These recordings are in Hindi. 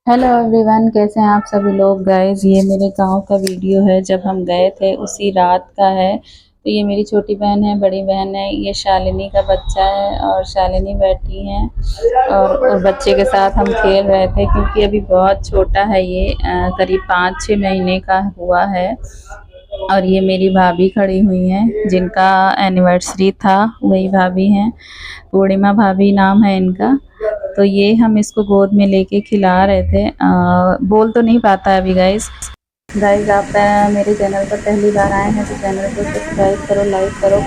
हेलो एवरीवन, कैसे हैं आप सभी लोग। गाइस, ये मेरे गांव का वीडियो है जब हम गए थे उसी रात का है। तो ये मेरी छोटी बहन है, बड़ी बहन है, ये शालिनी का बच्चा है और शालिनी बैठी है और बच्चे के साथ हम खेल रहे थे क्योंकि अभी बहुत छोटा है ये, करीब 5-6 महीने का हुआ है। और ये मेरी भाभी खड़ी हुई हैं जिनका एनिवर्सरी था, वही भाभी हैं, पूर्णिमा भाभी नाम है इनका। तो ये हम इसको गोद में लेके खिला रहे थे। बोल तो नहीं पाता है अभी। गाइस, आप मेरे चैनल पर पहली बार आए हैं तो चैनल को सब्सक्राइब करो, लाइक करो,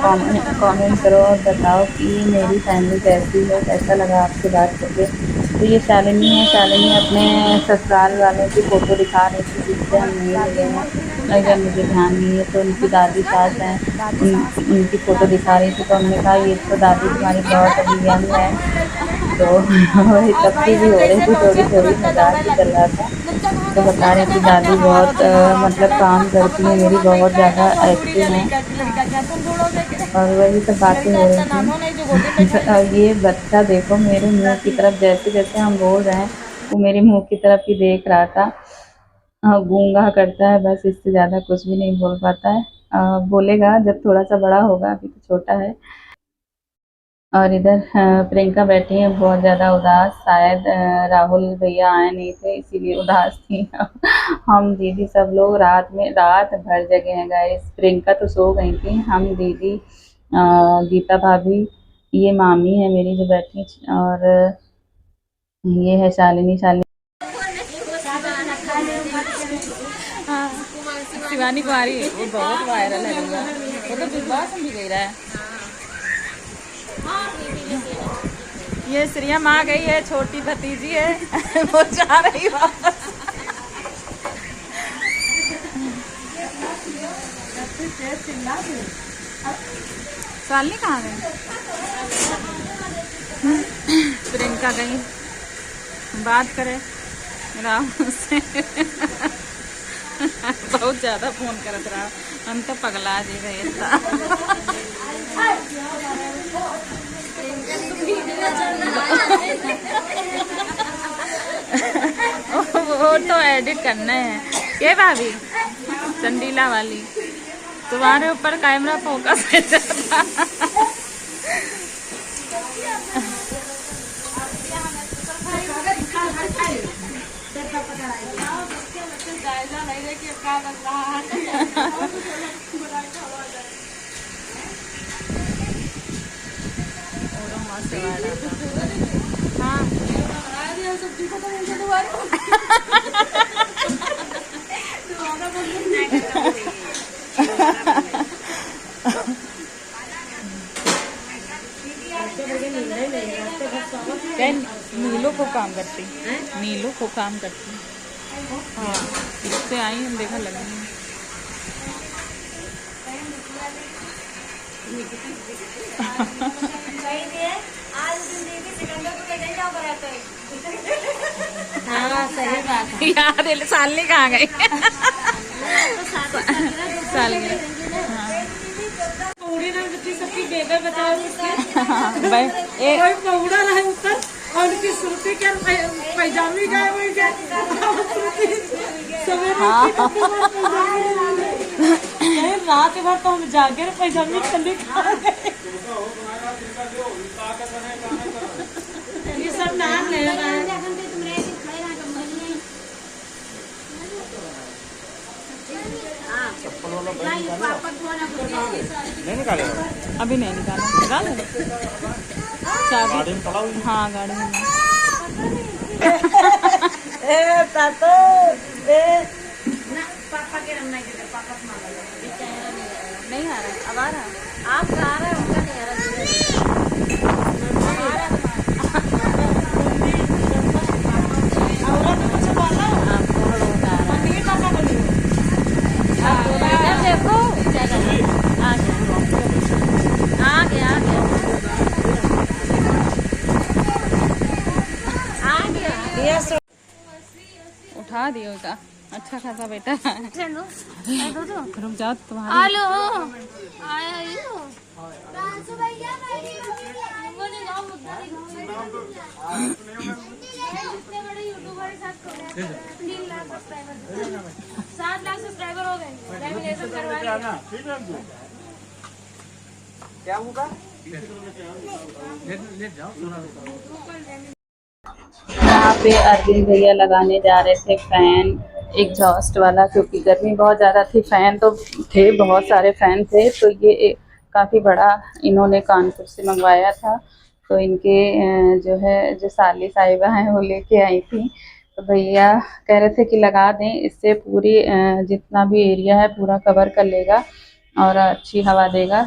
कमेंट करो और बताओ कि मेरी फैमिली कैसी है, कैसा लगा आपसे बात करके। तो ये शालिनी है, शालिनी अपने ससुराल वालों की फ़ोटो दिखा रही थी जिससे हम नहीं मिले हैं। अगर मुझे ध्यान नहीं है तो उनकी दादी सास हैं, उनकी फ़ोटो दिखा रही थी। तो हमने कहा ये तो दादी तुम्हारी बहुत अभी यंग है। तो वही तफरी भी हो रही थी, थोड़ी थोड़ी मजाक भी चल रहा था। तो बता रही थी दादी बहुत मतलब काम करती है मेरी, बहुत ज़्यादा एक्टिव हैं। और वही सब बातें हो रही थी। और ये बच्चा देखो मेरे मुंह की तरफ, जैसे जैसे हम बोल रहे हैं वो मेरे मुंह की तरफ ही देख रहा था। गूंगा करता है बस, इससे ज़्यादा कुछ भी नहीं बोल पाता है। बोलेगा जब थोड़ा सा बड़ा होगा, अभी तो छोटा है। और इधर प्रियंका बैठी है बहुत ज़्यादा उदास, शायद राहुल भैया आए नहीं थे इसीलिए उदास थी। हम दीदी सब लोग रात भर जगे हैं गाइस। प्रियंका तो सो गई थी, हम दीदी, गीता भाभी, ये मामी है मेरी जो बैठी, और ये है शालिनी। हाँ, शिवानी कुमारी वो बहुत वायरल है भैया, वो तो बिग बॉस में भी गई रहा है। ये श्रियम आ गई है, छोटी भतीजी है। वो जा रही वापस। शालिनी कहाँ गई? प्रियंका गई बात करे राहुल से। बहुत ज्यादा फोन करत रहा, हम तो पगला जी गए था। वो तो एडिट करना है। ये भाभी चंडीला वाली, तुम्हारे ऊपर कैमरा फोकस है ज्यादा। नीलो को काम करती, नीलो को काम करती। हाँ, इससे आई हम देखा लगे। हाँ सही बात है यार। सालनी कहाँ गई? सालनी सबकी बेबे बचाओ भाई, कोई पौड़ा रहे ऊपर और उनकी सुर्ती के पैजामी गए हुई गए। रात भर तो हम जागे पैजामी खली खा गए। ये सब नाम ले रहा है। नहीं निकाले अभी, नहीं निकाला। निकाले चाबी? हाँ गाड़ी में। पापा के पापा नहीं आ रहा, अब आ रहा। आप आ रहा है, उनका नहीं आ रहा। देखो आ गया उठा दियो का अच्छा खासा बेटा। रुक जाओ तुम्हारा। हेलो आया 7 लाख सब्सक्राइबर हो गए, लैमिनेशन करवा दिया। क्या होगा? यहाँ पे अरविंद भैया लगाने जा रहे थे फैन एग्जॉस्ट वाला, क्योंकि गर्मी बहुत ज़्यादा थी। फ़ैन तो थे, बहुत सारे फ़ैन थे, तो ये काफ़ी बड़ा इन्होंने कानपुर से मंगवाया था। तो इनके जो है जो साली साहिबा हैं वो लेके आई थी, तो भैया कह रहे थे कि लगा दें, इससे पूरी जितना भी एरिया है पूरा कवर कर लेगा और अच्छी हवा देगा।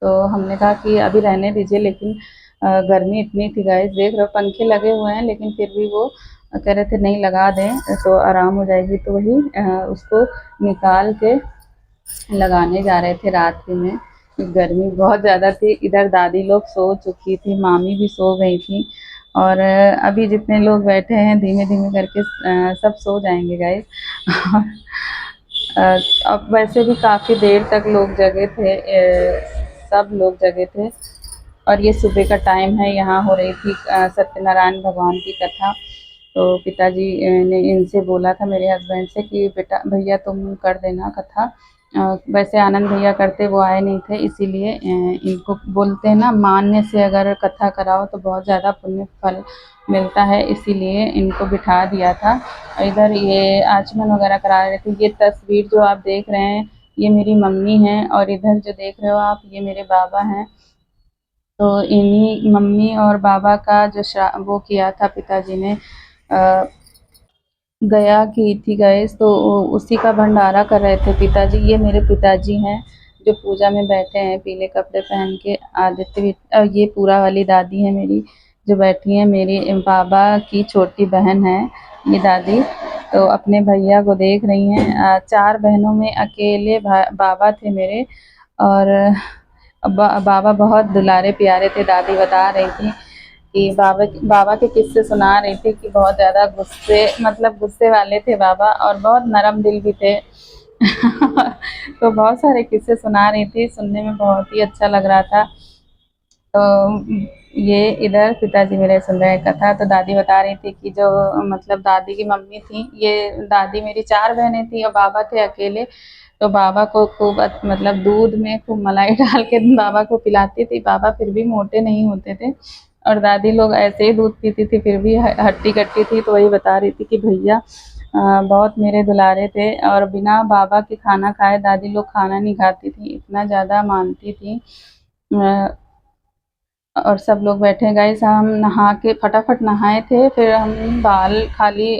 तो हमने कहा कि अभी रहने दीजिए, लेकिन गर्मी इतनी थी गाइस, देख रहे हो पंखे लगे हुए हैं लेकिन फिर भी वो कह रहे थे नहीं लगा दें तो आराम हो जाएगी। तो वही उसको निकाल के लगाने जा रहे थे रात्रि में। गर्मी बहुत ज़्यादा थी, इधर दादी लोग सो चुकी थी, मामी भी सो गई थी, और अभी जितने लोग बैठे हैं धीमे धीमे करके सब सो जाएंगे गाइस। अब वैसे भी काफ़ी देर तक लोग जगे थे, सब लोग जगे थे। और ये सुबह का टाइम है, यहाँ हो रही थी सत्यनारायण भगवान की कथा। तो पिताजी ने इनसे बोला था, मेरे हस्बैंड से, कि बेटा भैया तुम कर देना कथा। वैसे आनंद भैया करते, वो आए नहीं थे, इसीलिए इनको बोलते हैं ना, मान्य से अगर कथा कराओ तो बहुत ज़्यादा पुण्य फल मिलता है, इसीलिए इनको बिठा दिया था। और इधर ये आचमन वगैरह करा रहे थे। ये तस्वीर जो आप देख रहे हैं ये मेरी मम्मी हैं, और इधर जो देख रहे हो आप ये मेरे बाबा हैं। तो इन्हीं मम्मी और बाबा का जो वो किया था पिताजी ने, गया की थी गैस, तो उसी का भंडारा कर रहे थे पिताजी। ये मेरे पिताजी हैं जो पूजा में बैठे हैं पीले कपड़े पहन के। आदित्य ये पूरा वाली दादी है मेरी जो बैठी है, मेरी बाबा की छोटी बहन है ये दादी। तो अपने भैया को देख रही हैं। 4 बहनों में अकेले बाबा थे मेरे, और बाबा बहुत दुलारे प्यारे थे। दादी बता रही थी कि बाबा के किस्से सुना रही थी कि बहुत ज़्यादा गुस्से, मतलब गुस्से वाले थे बाबा, और बहुत नरम दिल भी थे। तो बहुत सारे किस्से सुना रही थी, सुनने में बहुत ही अच्छा लग रहा था। तो ये इधर पिताजी मेरे सुन रहे हैं कथा। तो दादी बता रही थी कि जो मतलब दादी की मम्मी थी, ये दादी मेरी 4 बहनें थी और बाबा थे अकेले। तो बाबा को खूब मतलब दूध में खूब मलाई डाल के बाबा को पिलाती थी। बाबा फिर भी मोटे नहीं होते थे, और दादी लोग ऐसे ही दूध पीती थी फिर भी हट्टी कट्टी थी। तो वही बता रही थी कि भैया बहुत मेरे दुलारे थे, और बिना बाबा के खाना खाए दादी लोग खाना नहीं खाती थी, इतना ज़्यादा मानती थी। और सब लोग बैठे गाइस, हम नहा के फटाफट नहाए थे, फिर हम बाल खाली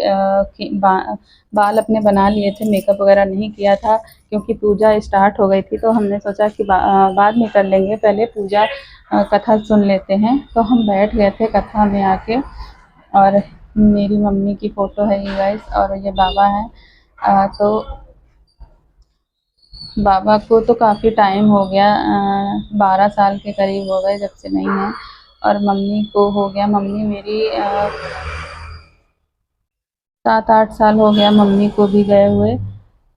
बाल अपने बना लिए थे, मेकअप वगैरह नहीं किया था क्योंकि पूजा स्टार्ट हो गई थी। तो हमने सोचा कि बाद में कर लेंगे, पहले पूजा कथा सुन लेते हैं। तो हम बैठ गए थे कथा में आके, और मेरी मम्मी की फ़ोटो है ये गाइस, और ये बाबा हैं। तो बाबा को तो काफ़ी टाइम हो गया, 12 साल के करीब हो गए जब से नहीं है। और मम्मी को हो गया, मम्मी मेरी 7-8 साल हो गया मम्मी को भी गए हुए।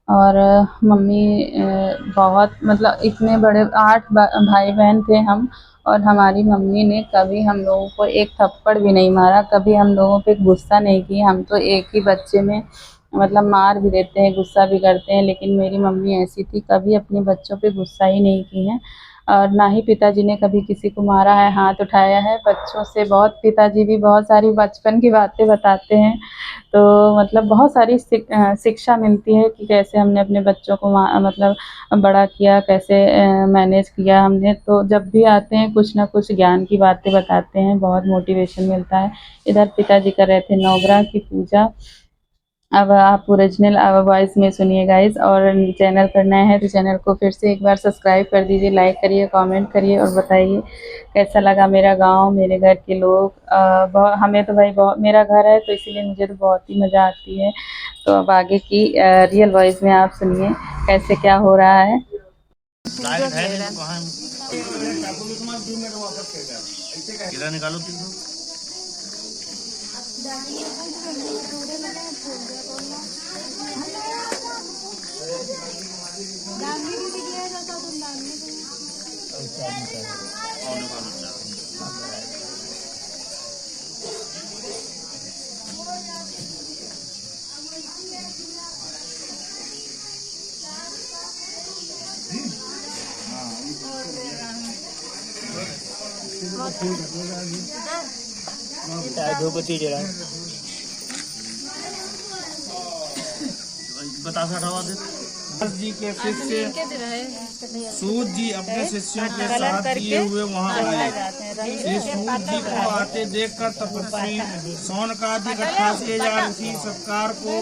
और मम्मी बहुत मतलब इतने बड़े 8 भाई बहन थे हम, और हमारी मम्मी ने कभी हम लोगों को एक थप्पड़ भी नहीं मारा, कभी हम लोगों पे गुस्सा नहीं की। हम तो एक ही बच्चे में मतलब मार भी देते हैं, गुस्सा भी करते हैं, लेकिन मेरी मम्मी ऐसी थी, कभी अपने बच्चों पे गुस्सा ही नहीं की हैं। और ना ही पिताजी ने कभी किसी को मारा है, हाथ उठाया है बच्चों से। बहुत पिताजी भी बहुत सारी बचपन की बातें बताते हैं, तो मतलब बहुत सारी शिक्षा मिलती है कि कैसे हमने अपने बच्चों को मतलब बड़ा किया, कैसे मैनेज किया हमने। तो जब भी आते हैं कुछ ना कुछ ज्ञान की बातें बताते हैं, बहुत मोटिवेशन मिलता है। इधर पिताजी कर रहे थे नवग्रह की पूजा। अब आप ओरिजिनल वॉइस में सुनिए गाइस, और चैनल पर नए हैं तो चैनल को फिर से एक बार सब्सक्राइब कर दीजिए, लाइक करिए, कमेंट करिए, और बताइए कैसा लगा मेरा गांव, मेरे घर के लोग। बहुत हमें तो भाई बहुत, मेरा घर है तो इसीलिए मुझे तो बहुत ही मज़ा आती है। तो अब आगे की रियल वॉइस में आप सुनिए कैसे क्या हो रहा है। निकालो बता रहा जी के शिष्य सूत जी अपने शिष्यों के साथ किए हुए वहां आए। श्री सूत जी को आते देखकर तपस्वी शौनकादि इकट्ठा किए जा ऋषि सत्कार को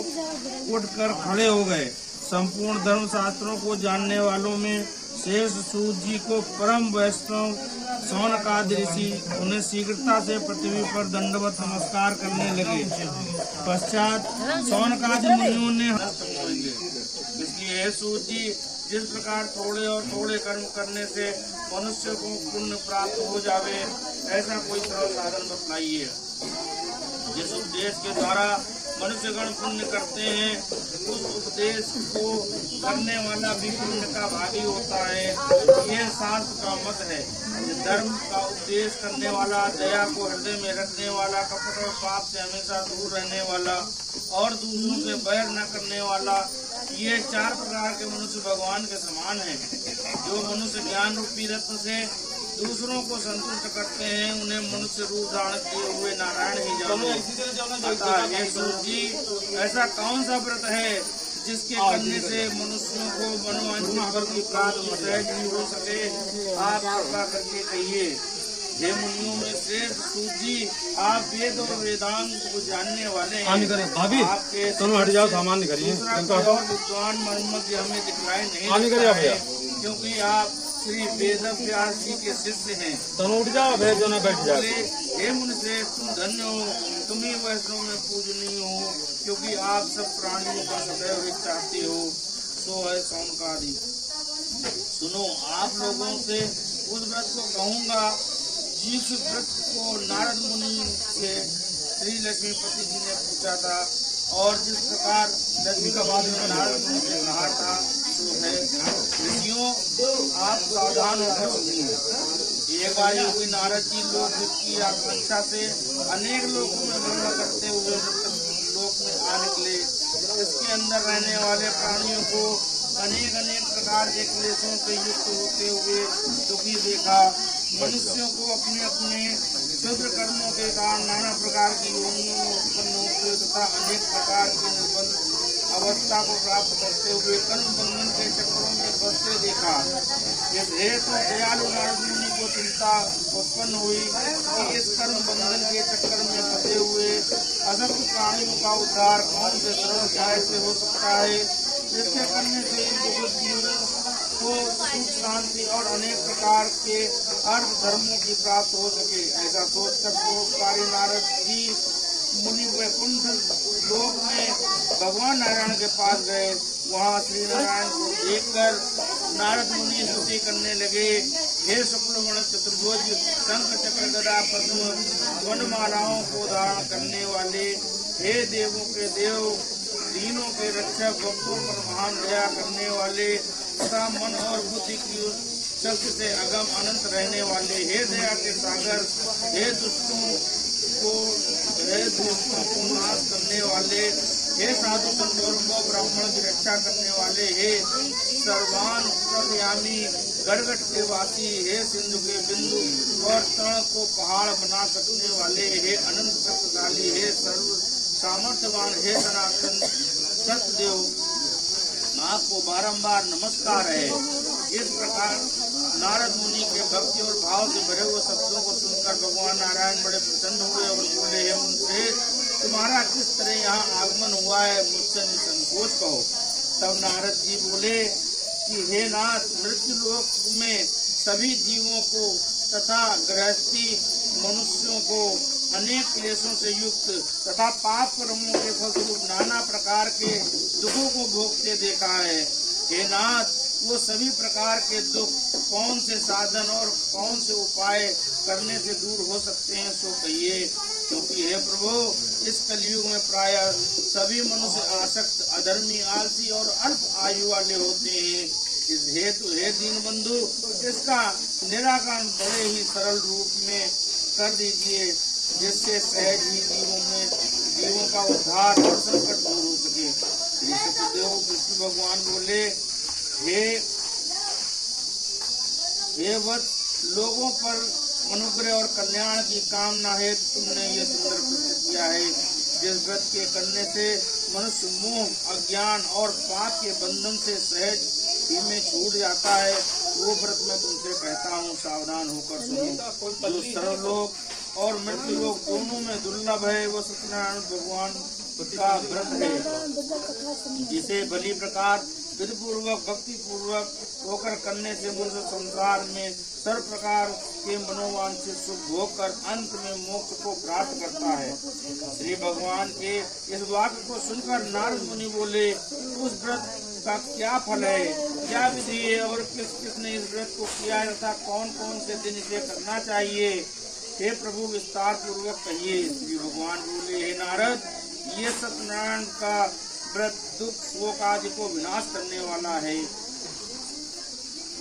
उठकर खड़े हो गए। संपूर्ण धर्म शास्त्रों को जानने वालों में शेष सूत जी को परम वैष्णव शौनकादि ऋषि उन्हें शीघ्रता से पृथ्वी पर दंडवत नमस्कार करने लगे। पश्चात शौनकादि मुनियों ने इसलिए हे सूत जी, जिस प्रकार थोड़े और थोड़े कर्म करने से मनुष्य को पुण्य प्राप्त हो जावे, ऐसा कोई सरल साधन बतलाइए। जिस उपदेश के द्वारा मनुष्यगण पुण्य करते हैं, उस उपदेश को करने वाला भी पुण्य का भागी होता है। यह शास्त्र का मत है। धर्म का उपदेश करने वाला, दया को हृदय में रखने वाला, कपट और पाप से हमेशा दूर रहने वाला और दूसरों से बैर न करने वाला, ये 4 प्रकार के मनुष्य भगवान के समान हैं। जो मनुष्य ज्ञान रूपी रत्न से दूसरों को संतुष्ट करते हैं, उन्हें मनुष्य रूप धारण किए हुए नारायण ही जानो। ये सूत जी, ऐसा कौन सा व्रत है जिसके करने से मनुष्यों को मनोवांछित फल की प्राप्ति सहज ही हो सके? आप कृपा करके कहिए। हे मुनियों में श्रेष्ठ सूत जी, आप वेद और वेदांत को जानने वाले हैं। आपके हट जाओ, सामान नहीं करिए। विद्वान मोहम्मद हमें दिखलाई नहीं देता है, क्योंकि आप श्री वेद व्यास जी के शिष्य हैं। उठ जाओ, बैठ जाओ। हे मुनि, तुम धन्य हो, तुम ही वैष्णव में पूजनीय हो, क्योंकि आप सब प्राणियों का सदैव हित चाहते हो। सो है शौनकादि। सुनो, आप लोगों से उस व्रत को कहूँगा जिस व्रत को नारद मुनि से श्री लक्ष्मीपति जी ने पूछा था, और जिस प्रकार लक्ष्मी का बाद में नारद मुनि ने कहा था, तो है ऋषियों, आप सावधान होकर सुनिए। एक बार योगी नारद जी लोक की आकांक्षा से अनेक लोगों में भ्रमण करते हुए लोक में आ निकले। इसके अंदर रहने वाले प्राणियों को अनेक प्रकार के क्लेशों से युक्त होते हुए दुखी देखा। मनुष्यों को अपने अपने शुद्र कर्मों के कारण नाना प्रकार की योनियों में उत्पन्न होते तथा अनेक प्रकार की निर्बंध अवस्था को प्राप्त करते हुए कर्म बंधन के चक्रों में फंसते देखा। इस हेतु दयालु नारद मुनि को चिंता उत्पन्न हुई कि इस कर्म बंधन के चक्कर में फंसे हुए असंख्य प्राणियों का उद्धार कौन से सरल उपाय से हो सकता है, जिसके करने से इन दुखित जीवों को सुख शांति और अनेक प्रकार के अर्थ धर्मों की प्राप्त हो सके। ऐसा सोचकर परोपकारी नारद जी मुनि वैकुंठ लोक में भगवान नारायण के पास गए। वहाँ श्री नारायण को देखकर नारद मुनि स्तुति करने लगे। हे शुक्लवर्ण चतुर्भुज, शंख चक्र गदा पद्म वनमालाओं को धारण करने वाले, हे देवों के देव, दीनों के रक्षक, भक्तों पर महान दया करने वाले तथा मन और बुद्धि की शक्ति से अगम अनंत रहने वाले, हे दया के सागर, हे दुष्टों को नाश करने वाले, हे साधु संतों को ब्राह्मण की रक्षा करने वाले, हे सर्वान उत्तरयामी गड़गड़ के वासी, हे सिंधु के बिंदु और तर्ण को पहाड़ बना सकने वाले, हे अनंत शक्तिशाली, हे सर्व सामर्थ्यवान, हे सनातन सत्यदेव, आपको बारंबार नमस्कार है। इस प्रकार नारद मुनि के भक्ति और भाव से भरे हुए शब्दों को सुनकर भगवान नारायण बड़े प्रसन्न हुए और बोले, हे मुझसे तुम्हारा किस तरह यहाँ आगमन हुआ है, मुझसे निसंकोच कहो। तब नारद जी बोले कि हे नाथ, मृत्यु लोक में सभी जीवों को तथा गृहस्थी मनुष्यों को अनेक क्लेशों से युक्त तथा पाप कर्मों के फलस्वरूप नाना प्रकार के दुखों को भोगते देखा है। हे नाथ, वो सभी प्रकार के दुख कौन से साधन और कौन से उपाय करने से दूर हो सकते हैं, सो कहिए। क्योंकि हे प्रभु, इस कलयुग में प्राय सभी मनुष्य आसक्त, अधर्मी, आलसी और अल्प आयु वाले होते हैं। इस हेतु हे दीन बंधु, इसका निराकरण बड़े ही सरल रूप में कर दीजिए, जिससे सहज ही जीवों का उद्धार और संकट दूर हो सके। श्री सत्यदेव विष्णु भगवान बोले, हे वत्स, लोगों पर अनुग्रह और कल्याण की कामना है तुमने ये सुंदर व्रत किया है। जिस व्रत के करने से मनुष्य मोह, अज्ञान और पाप के बंधन से सहज ही में छूट जाता है, वो व्रत मैं तुमसे कहता हूँ, सावधान होकर सुनो। जो सर्वलोक और मृत्यु लोक दोनों में दुर्लभ है, वो सत्यनारायण भगवान का व्रत है, जिसे भली प्रकार विधि पूर्वक भक्ति पूर्वक होकर करने से मनुष्य संसार में सर्व प्रकार के मनोवांछित सुख भोगकर अंत में मोक्ष को प्राप्त करता है। श्री भगवान के इस वाक्य को सुनकर नारद मुनि बोले, उस व्रत का क्या फल है, क्या विधि है और किस किसने इस व्रत को किया है तथा कौन कौन से दिन इसे करना चाहिए, हे प्रभु विस्तार पूर्वक कहिए। श्री भगवान बोले, हे नारद, ये सत्यनारायण का व्रत दुख शोक आदि को विनाश करने वाला है,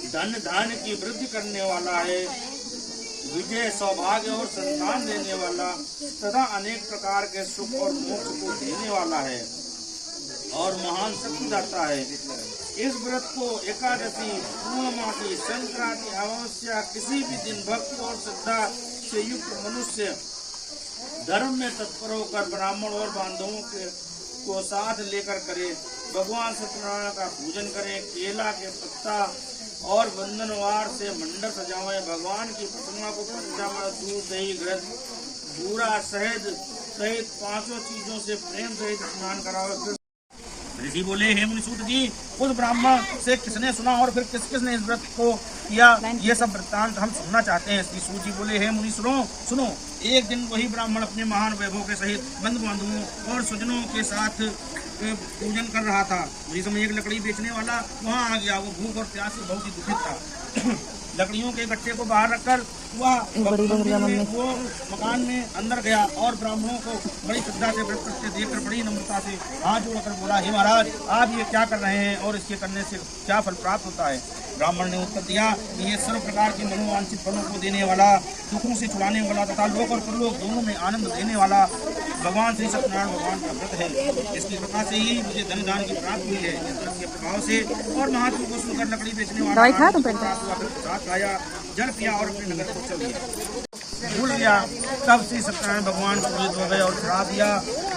धन धान्य की वृद्धि करने वाला है, विजय सौभाग्य और संतान देने वाला तथा अनेक प्रकार के सुख और मोक्ष को देने वाला है और महान शक्तिदाता है। इस व्रत को एकादशी, पूर्णमासी, संक्रांति, अमावस्या किसी भी दिन भक्ति और श्रद्धा से युक्त मनुष्य धर्म में तत्पर होकर ब्राह्मण और बांधवों को साथ लेकर करे। भगवान सत्यनारायण का पूजन करें, केला के पत्ता और बंधनवार से मंडप सजावें, भगवान की प्रतिमा को पंचामृत, दूध, दही, घृत, बूरा, शहद सहित 5 चीजों से प्रेम सहित स्नान करावे। ऋषि बोले, हे मुनिसूत जी, उस ब्राह्मण से किसने सुना और फिर किस किसने इस व्रत को किया, ये सब वृत्तांत हम सुनना चाहते हैं। श्री सूत जी बोले, हे मुनि सुनो। एक दिन वही ब्राह्मण अपने महान वैभव के सहित बंधु बांधवों और स्वजनों के साथ पूजन कर रहा था। उसी समय एक लकड़ी बेचने वाला वहाँ आ गया। वो भूख और प्यास से बहुत ही दुखित था। लकड़ियों के गट्ठे को बाहर रखकर वह वो मकान में अंदर गया और ब्राह्मणों को बड़ी श्रद्धा से व्रत करते देखकर बड़ी नम्रता से हाथ जोड़कर बोला, हे महाराज, आप ये क्या कर रहे हैं और इसके करने से क्या फल प्राप्त होता है। ब्राह्मण ने उत्तर दिया कि ये सर्व प्रकार के मनोवांछित फलों को देने वाला, दुखों से छुड़ाने वाला तथा लोक और परलोक दोनों में आनंद देने वाला भगवान श्री सत्यनारायण भगवान का व्रत है। इसकी कृपा से ही मुझे धन दान की प्राप्ति हुई है। इस व्रत के प्रभाव से और महत्व को सुनकर लकड़ी बेचने वाला खाया, जल पिया और अपने नगर को चल दिया। भूल गया। तब श्री सत्यनारायण भगवान क्रोधित हो गए और श्राप दिया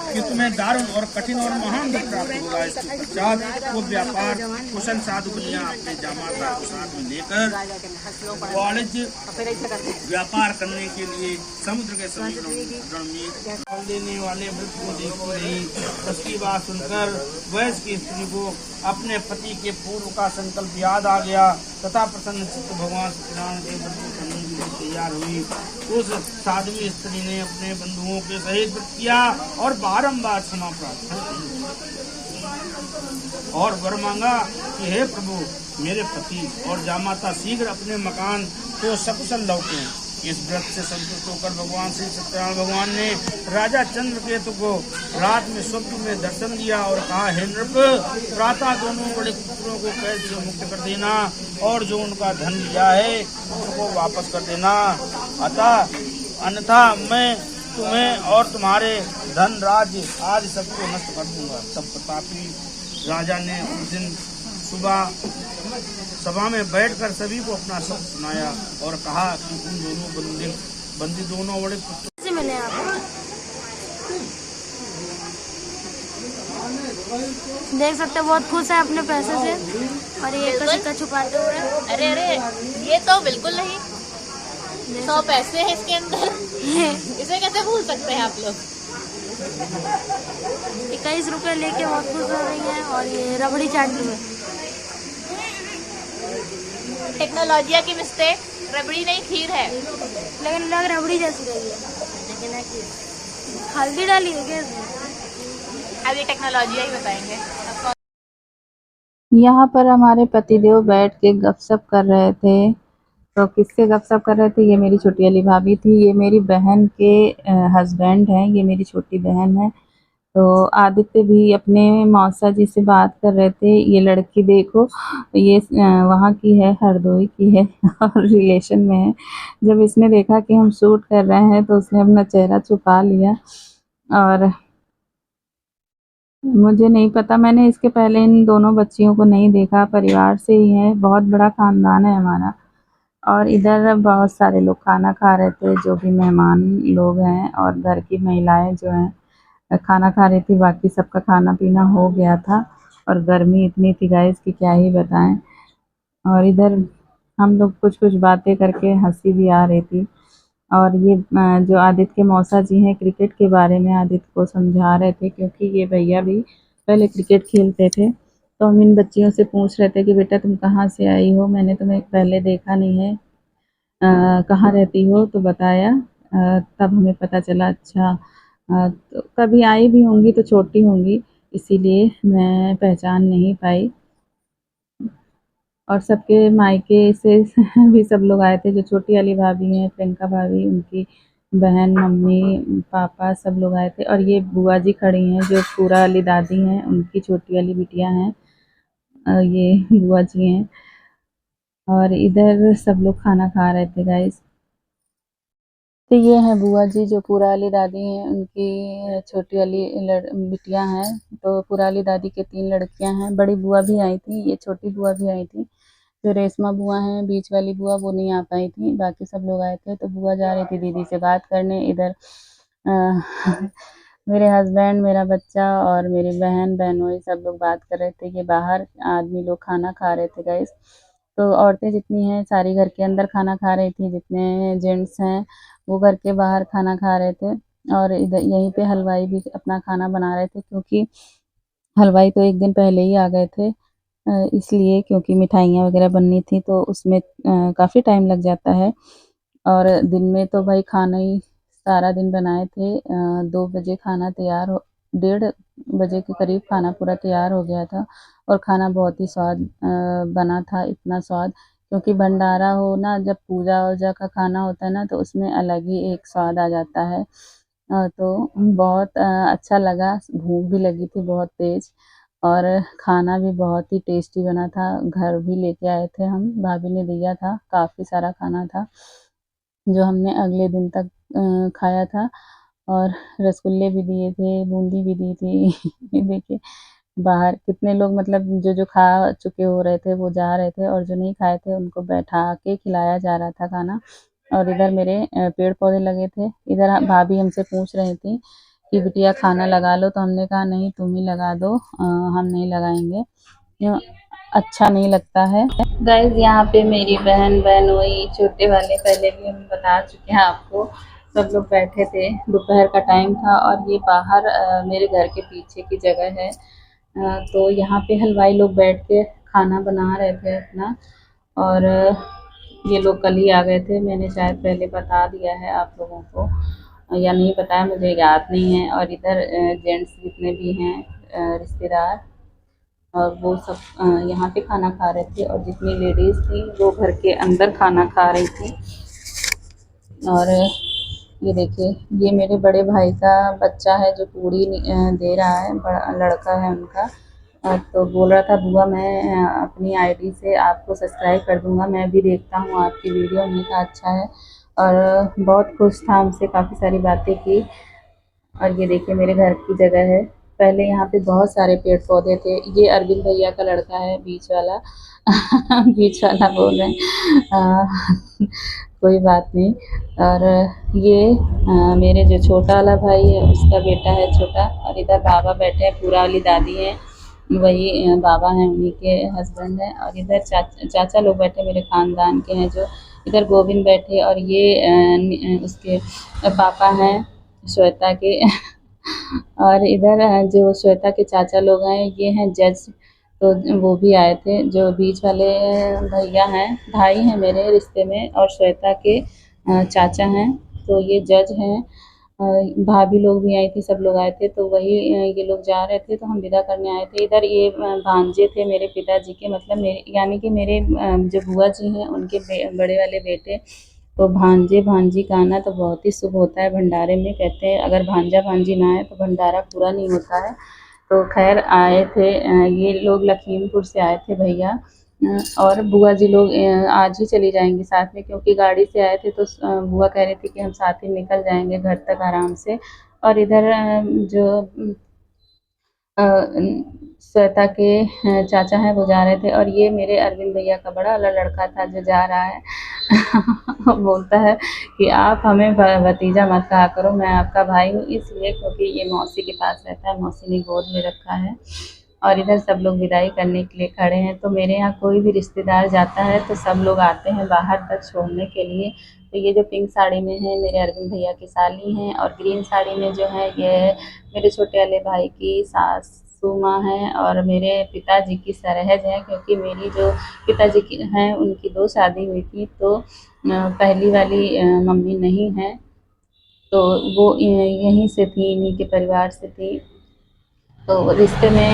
कि तुम्हें दारुण और कठिन और महान दुख प्राप्त होगा। इसके पश्चात वो व्यापार कुशल साधु बनिया अपने जामाता को साथ में लेकर वाणिज्य व्यापार करने के लिए समुद्र के समीप में देने वाले वृद्ध को देखती रही। उसकी बात सुनकर वयस्क की स्त्री को अपने पति के पूर्व का संकल्प याद आ गया तथा प्रसन्न चित्त भगवान सत्यनारायण के व्रत को करने के लिए तैयार हुई। उस साध्वी स्त्री ने अपने बंधुओं के सहित व्रत किया और बारंबार क्षमा प्रार्थना और वर मांगा कि हे प्रभु, मेरे पति और जामाता शीघ्र अपने मकान को सकुशल लौटे। इस व्रत से संतुष्ट होकर भगवान श्री सत्यनारायण भगवान ने राजा चंद्रकेतु को रात में स्वप्न में दर्शन दिया और कहा, हे नृप, प्रातः दोनों बड़े पुत्रों को कैद से मुक्त कर देना और जो उनका धन लिया है उसको वापस कर देना। अन्यथा मैं तुम्हें और तुम्हारे धन राज्य आदि सबको नष्ट कर दूंगा। तब प्रतापी राजा ने उस दिन सुबह सभा में बैठकर सभी को अपना सब सुनाया और कहा कि उन दोनों बंदी दोनों बड़े पुत्र मिले आपको। देख सकते बहुत खुश है अपने पैसे से और ये सिक्का छुपाते हुए। अरे अरे, ये तो बिल्कुल नहीं, 100 पैसे हैं इसके अंदर। इसे कैसे भूल सकते हैं आप लोग। 21 रुपए लेके बहुत खुश हो रही है और ये रबड़ी चाट भी है। टेक्नोलॉजिया की मिस्टेक, रबड़ी नहीं खीर है, लेकिन लग रबड़ी जैसी रही है, लेकिन है खीर। हल्दी डाली है क्या इसमें? अब ये टेक्नोलॉजिया ही बताएंगे। यहाँ पर हमारे पतिदेव बैठ के गपशप कर रहे थे। तो किससे गपशप कर रहे थे? ये मेरी छोटी वाली भाभी थी, ये मेरी बहन के हस्बैंड हैं, ये मेरी छोटी बहन है। तो आदित्य भी अपने मौसा जी से बात कर रहे थे। ये लड़की देखो, ये वहाँ की है, हरदोई की है और रिलेशन में है। जब इसने देखा कि हम शूट कर रहे हैं तो उसने अपना चेहरा छुपा लिया। और मुझे नहीं पता, मैंने इसके पहले इन दोनों बच्चियों को नहीं देखा, परिवार से ही है, बहुत बड़ा खानदान है हमारा। और इधर बहुत सारे लोग खाना खा रहे थे, जो भी मेहमान लोग हैं, और घर की महिलाएं जो हैं खाना खा रही थी। बाकी सबका खाना पीना हो गया था और गर्मी इतनी थी गाइस कि क्या ही बताएं। और इधर हम लोग कुछ कुछ बातें करके हंसी भी आ रही थी। और ये जो आदित्य के मौसा जी हैं, क्रिकेट के बारे में आदित्य को समझा रहे थे, क्योंकि ये भैया भी पहले क्रिकेट खेलते थे। तो हम इन बच्चियों से पूछ रहे थे कि बेटा तुम कहाँ से आई हो, मैंने तुम्हें पहले देखा नहीं है, कहाँ रहती हो, तो बताया। तब हमें पता चला, अच्छा तो कभी आई भी होंगी तो छोटी होंगी, इसीलिए मैं पहचान नहीं पाई। और सबके मायके से भी सब लोग आए थे। जो छोटी वाली भाभी हैं, प्रियंका भाभी, उनकी बहन, मम्मी, पापा, सब लोग आए थे। और ये बुआ जी खड़ी हैं, जो पूरा वाली दादी हैं, उनकी छोटी वाली बिटिया हैं। ये बुआ जी हैं। और इधर सब लोग खाना खा रहे थे गाइस। तो ये हैं बुआ जी, जो पूरा वाली दादी हैं, उनकी छोटी वाली बिटिया हैं। तो पूरा वाली दादी के 3 लड़कियां हैं। बड़ी बुआ भी आई थी, ये छोटी बुआ भी आई थी। जो रेशमा बुआ हैं, बीच वाली बुआ, वो नहीं आ पाई थी, बाकी सब लोग आए थे। तो बुआ जा रही थी दीदी से बात करने। इधर अ, मेरे हस्बैंड, मेरा बच्चा और मेरी बहन, बहनोई सब लोग बात कर रहे थे कि बाहर आदमी लोग खाना खा रहे थे गाइस। तो औरतें जितनी हैं सारी घर के अंदर खाना खा रही थी, जितने जेंट्स हैं वो घर के बाहर खाना खा रहे थे। और इधर यहीं पे हलवाई भी अपना खाना बना रहे थे, क्योंकि हलवाई तो 1 दिन पहले ही आ गए थे। इसलिए, क्योंकि मिठाइयाँ वगैरह बननी थी तो उसमें काफ़ी टाइम लग जाता है। और दिन में तो भाई खाना ही सारा दिन बनाए थे। 2 बजे खाना तैयार हो 1:30 बजे के करीब खाना पूरा तैयार हो गया था। और खाना बहुत ही स्वाद बना था, इतना स्वाद, क्योंकि भंडारा हो ना, जब पूजा-वूजा का खाना होता है ना, तो उसमें अलग ही एक स्वाद आ जाता है। तो बहुत अच्छा लगा, भूख भी लगी थी बहुत तेज़। और खाना भी बहुत ही टेस्टी बना था। घर भी लेके आए थे हम, भाभी ने दिया था, काफ़ी सारा खाना था, जो हमने अगले दिन तक खाया था। और रसगुल्ले भी दिए थे, बूंदी भी दी थी। ये देखिए बाहर कितने लोग, मतलब जो खा चुके हो रहे थे वो जा रहे थे, और जो नहीं खाए थे उनको बैठा के खिलाया जा रहा था खाना। और इधर मेरे पेड़-पौधे लगे थे। इधर भाभी हमसे पूछ रही थी कि बिटिया खाना लगा लो, तो हमने कहा नहीं तुम ही लगा दो, हम नहीं लगाएँगे, क्यों, अच्छा नहीं लगता है। गाइस यहाँ पे मेरी बहन, बहनोई, छोटे वाले, पहले भी हम बता चुके हैं आपको, सब लोग बैठे थे। दोपहर का टाइम था और ये बाहर मेरे घर के पीछे की जगह है। तो यहाँ पे हलवाई लोग बैठ के खाना बना रहे थे अपना। और ये लोग कल ही आ गए थे, मैंने शायद पहले बता दिया है आप लोगों को, या नहीं बताया मुझे याद नहीं है। और इधर जेंट्स जितने भी हैं रिश्तेदार, और वो सब यहाँ पे खाना खा रहे थे। और जितनी लेडीज़ थी वो घर के अंदर खाना खा रही थी। और ये देखिए, ये मेरे बड़े भाई का बच्चा है, जो पूड़ी दे रहा है, बड़ा लड़का है उनका। तो बोल रहा था बुआ मैं अपनी आईडी से आपको सब्सक्राइब कर दूँगा, मैं भी देखता हूँ आपकी वीडियो। हमने कहा अच्छा है। और बहुत खुश था, हमसे काफ़ी सारी बातें की। और ये देखिए मेरे घर की जगह है। पहले यहाँ पे बहुत सारे पेड़-पौधे थे। ये अरविंद भैया का लड़का है, बीच वाला। बीच वाला बोल रहे हैं। कोई बात नहीं। और ये मेरे जो छोटा वाला भाई है, उसका बेटा है छोटा। और इधर बाबा बैठे हैं, पूरा वाली दादी हैं, वही बाबा हैं, उन्हीं के हस्बैंड हैं। और इधर चाचा लोग बैठे मेरे ख़ानदान के हैं जो। इधर गोविंद बैठे, और ये उसके पापा हैं श्वेता के। और इधर जो श्वेता के चाचा लोग हैं, ये हैं जज। तो वो भी आए थे। जो बीच वाले भैया हैं, भाई हैं मेरे रिश्ते में, और श्वेता के चाचा हैं, तो ये जज हैं। अ, भाभी लोग भी आई थी, सब लोग आए थे। तो वही ये लोग जा रहे थे, तो हम विदा करने आए थे। इधर ये भांजे थे मेरे पिताजी के, मतलब मेरे, यानी कि मेरे जो बुआ जी हैं उनके बड़े वाले बेटे। तो भांजे भांजी का आना तो बहुत ही शुभ होता है भंडारे में। कहते हैं अगर भांजा भांजी ना आए तो भंडारा पूरा नहीं होता है। तो खैर आए थे ये लोग लखीमपुर से आए थे भैया। और बुआ जी लोग आज ही चली जाएंगी साथ में, क्योंकि गाड़ी से आए थे। तो बुआ कह रही थी कि हम साथ ही निकल जाएंगे घर तक आराम से। और इधर जो अ, श्वेता के चाचा हैं वो जा रहे थे। और ये मेरे अरविंद भैया का बड़ा वाला लड़का था जो जा रहा है। बोलता है कि आप हमें भतीजा मत कहा करो, मैं आपका भाई हूँ, इसलिए क्योंकि ये मौसी के पास रहता है, मौसी ने गोद में रखा है। और इधर सब लोग विदाई करने के लिए खड़े हैं। तो मेरे यहाँ कोई भी रिश्तेदार जाता है तो सब लोग आते हैं बाहर तक छोड़ने के लिए। तो ये जो पिंक साड़ी में है मेरे अरविंद भैया की साली हैं, और ग्रीन साड़ी में जो है ये मेरे छोटे वाले भाई की सासू माँ हैं, और मेरे पिताजी की सरहज है, क्योंकि मेरी जो पिताजी की हैं उनकी 2 शादी हुई थी, तो पहली वाली मम्मी नहीं है, तो वो यहीं से थी, इन्हीं के परिवार से थी। तो रिश्ते में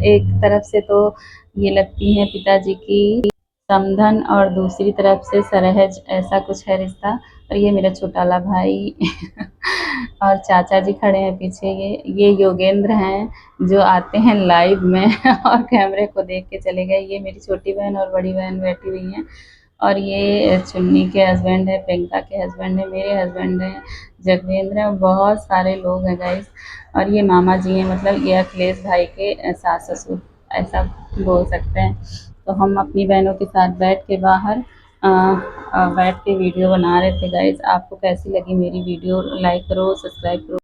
एक तरफ से तो ये लगती हैं पिताजी की समधन, और दूसरी तरफ से सरहज, ऐसा कुछ है रिश्ता। और ये मेरा छोटा वाला भाई और चाचा जी खड़े हैं पीछे, ये योगेंद्र हैं जो आते हैं लाइव में और कैमरे को देख के चले गए। ये मेरी छोटी बहन और बड़ी बहन बैठी हुई हैं, और ये चुन्नी के हस्बैंड है, प्रियंका के हस्बैंड है, मेरे हस्बैंड हैं जगवेंद्र हैं, बहुत सारे लोग हैं गाइस। और ये मामा जी हैं, मतलब ये अखिलेश भाई के सास ससुर, ऐसा बोल सकते हैं। तो हम अपनी बहनों के साथ बैठ के बाहर बैठ के वीडियो बना रहे थे गाइस। आपको कैसी लगी मेरी वीडियो? लाइक करो, सब्सक्राइब करो।